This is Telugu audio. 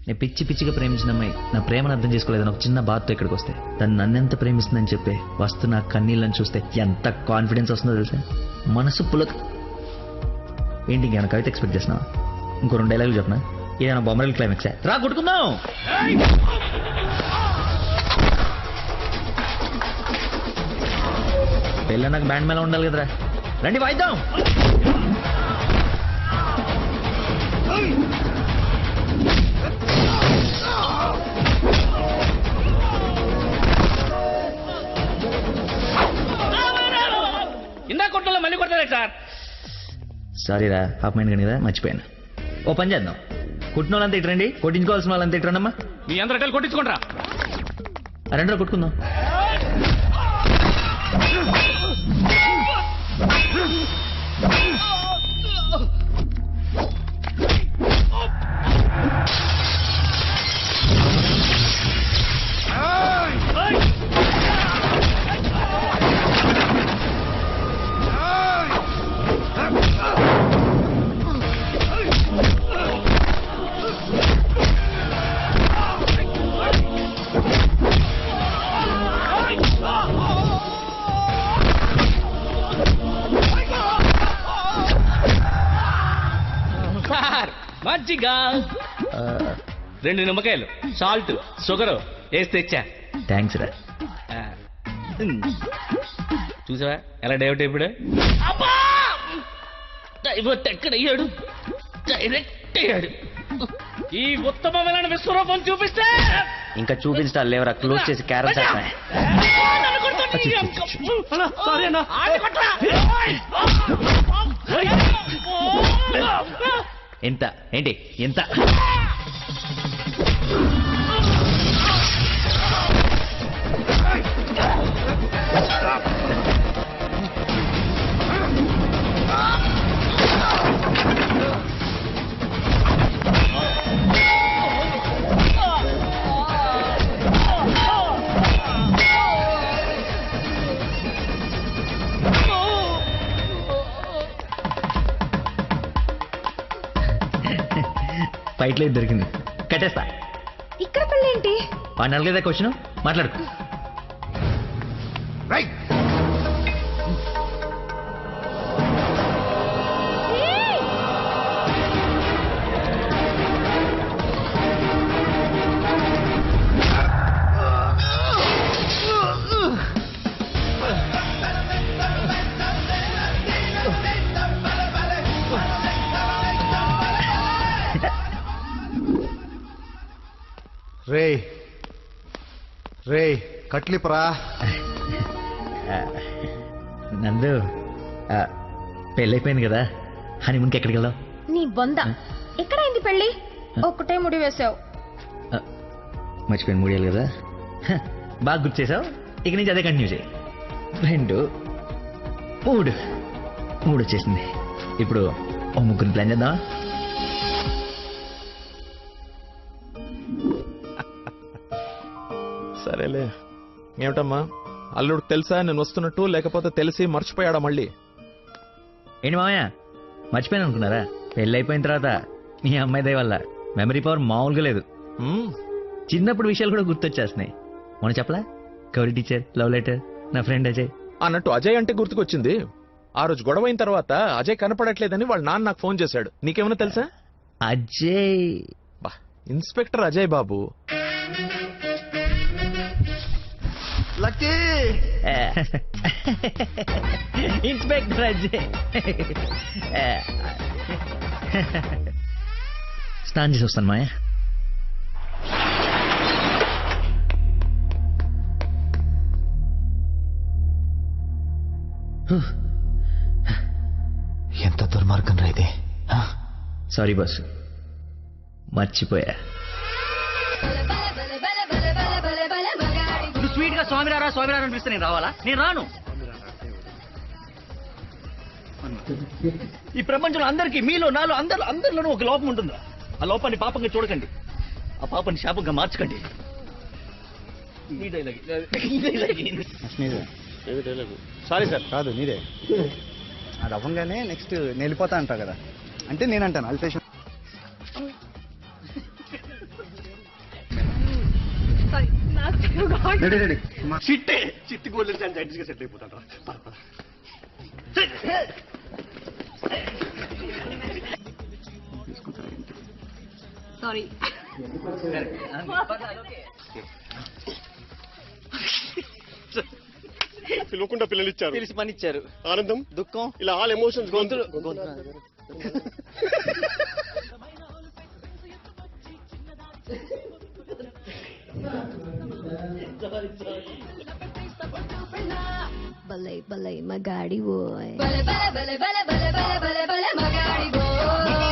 నేను పిచ్చి పిచ్చిగా ప్రేమించిన అమ్మాయి నా ప్రేమను అర్థం చేసుకోలేదని ఒక చిన్న బాధతో ఇక్కడికి వస్తే తను నన్నెంత ప్రేమిస్తుందని చెప్పి వస్తు నా కన్నీళ్ళని చూస్తే ఎంత కాన్ఫిడెన్స్ వస్తుందో తెలుసా. మనసు పులక. ఏంటి ఇంకేమైనా కవిత ఎక్స్పెక్ట్ చేసినా? ఇంకో 2 డైలాగులు చెప్పనా? ఏదైనా బొమ్మరల్ క్లైమాక్స్ రా కొట్టుకుందాం. పెళ్ళ నాకు బ్యాండ్ మేళ ఉండాలి కదరా. రండి వాయిద్దాం. ఇందా కొట్టలో మళ్ళీ కొడతారే సార్. సారీరా హాఫ్ మైండ్ కానీ కదా మర్చిపోయాను. ఓ పని చేద్దాం, కుట్టిన వాళ్ళంతా ఇట్రండి, కొట్టించుకోవాల్సిన వాళ్ళంతా ఇట్రండమ్మా. మీ అందరి కలిసి కొట్టించుకుంటారా? రెండో కొట్టుకుందాం. మజ్జిగ 2 నిమ్మకాయలు, సాల్ట్, షుగర్ వేసి తెచ్చా. థ్యాంక్స్ రా. చూసావా ఎలా డైవర్ట్ అయిపోయాడు? డైవర్ట్ ఎక్కడయ్యాడు? డైరెక్ట్ అయ్యాడు. ఈ ఉత్తమమైన విశ్వరూపం చూపిస్తే ఇంకా చూపించాలి లేవరా, క్లోజ్ చేసి క్యారమ్ చేస్తా. ఎంత ఏంటి ఎంత? ఫైట్ లేదు దొరికింది, కట్టేస్తా. ఇక్కడ పెళ్ళేంటి? 4 కదా క్వశ్చన్, మాట్లాడుకో. రే రే కట్లిపరా. నందు పెళ్ళైపోయింది కదా, హనీమూన్కి ఎక్కడికి వెళ్దాం? నీ బొంద, ఎక్కడైంది పెళ్ళి? ఒక్కటే ముడి వేసావు. మర్చిపోయిన మూడేళ్ళు కదా, బాగా గుర్తు చేసావు. ఇక నుంచి అదే కంటిన్యూ చేయి. 2 3 వచ్చేసింది. ఇప్పుడు ఓ 3 ప్లాన్ చేద్దామా? సరేలే. ఏమిటమ్మా, అల్లుడు తెలుసా నేను వస్తున్నట్టు, లేకపోతే తెలిసి మర్చిపోయాడా మళ్ళీ? ఏంటి మామయ్య మర్చిపోయాను అనుకున్నారా? పెళ్ళి అయిపోయిన తర్వాత మీ అమ్మాయి దయ వల్ల మెమరీ పవర్ మామూలుగా లేదు. చిన్నప్పుడు విషయాలు కూడా గుర్తొచ్చేస్తున్నాయి. మొన్న చెప్పలా, గౌరీ టీచర్, లవ్ లెటర్, నా ఫ్రెండ్ అజయ్ అన్నట్టు అజయ్ అంటే గుర్తుకొచ్చింది. ఆ రోజు గొడవ అయిన తర్వాత అజయ్ కనపడట్లేదని వాళ్ళ నాన్న నాకు ఫోన్ చేశాడు. నీకేమైనా తెలుసా? Ajay inspector Ajay Babu. Lucky inspector Ajay. స్నానం చేసి వస్తాను మాయ. ఎంత దుర్మార్గం రా ఇది. సారీ బాస్, మర్చిపోయా. స్వీట్ గా స్వామినారా స్వామినారా అనిపిస్తే నేను రావాలా? నేను రాను. ఈ ప్రపంచంలో అందరికీ, మీలో నాలో అందరిలోనూ ఒక లోపం ఉంటుందా? ఆ లోపాన్ని పాపంగా చూడకండి, ఆ పాపాన్ని శాపంగా మార్చకండి. సారీ సార్, కాదు నీదే. అది అవ్వగానే నెక్స్ట్ నేను వెళ్ళిపోతా అంటావు కదా, అంటే నేను అంటాను అల్పేషన్. చిట్టే చిట్టి గోల్డ్ సైంటిస్ట్ గా సెట్ అయిపోతాడు. సారీ. పిలవకుండా పిల్లలు ఇచ్చారు, తెలిసి పని ఇచ్చారు. ఆనందం దుఃఖం ఇలా ఆల్ ఎమోషన్స్ గొంతులు భలే భలే మగాడి ఓయ్. భలే భలే భలే భలే భలే భలే భలే భలే మగాడి ఓయ్.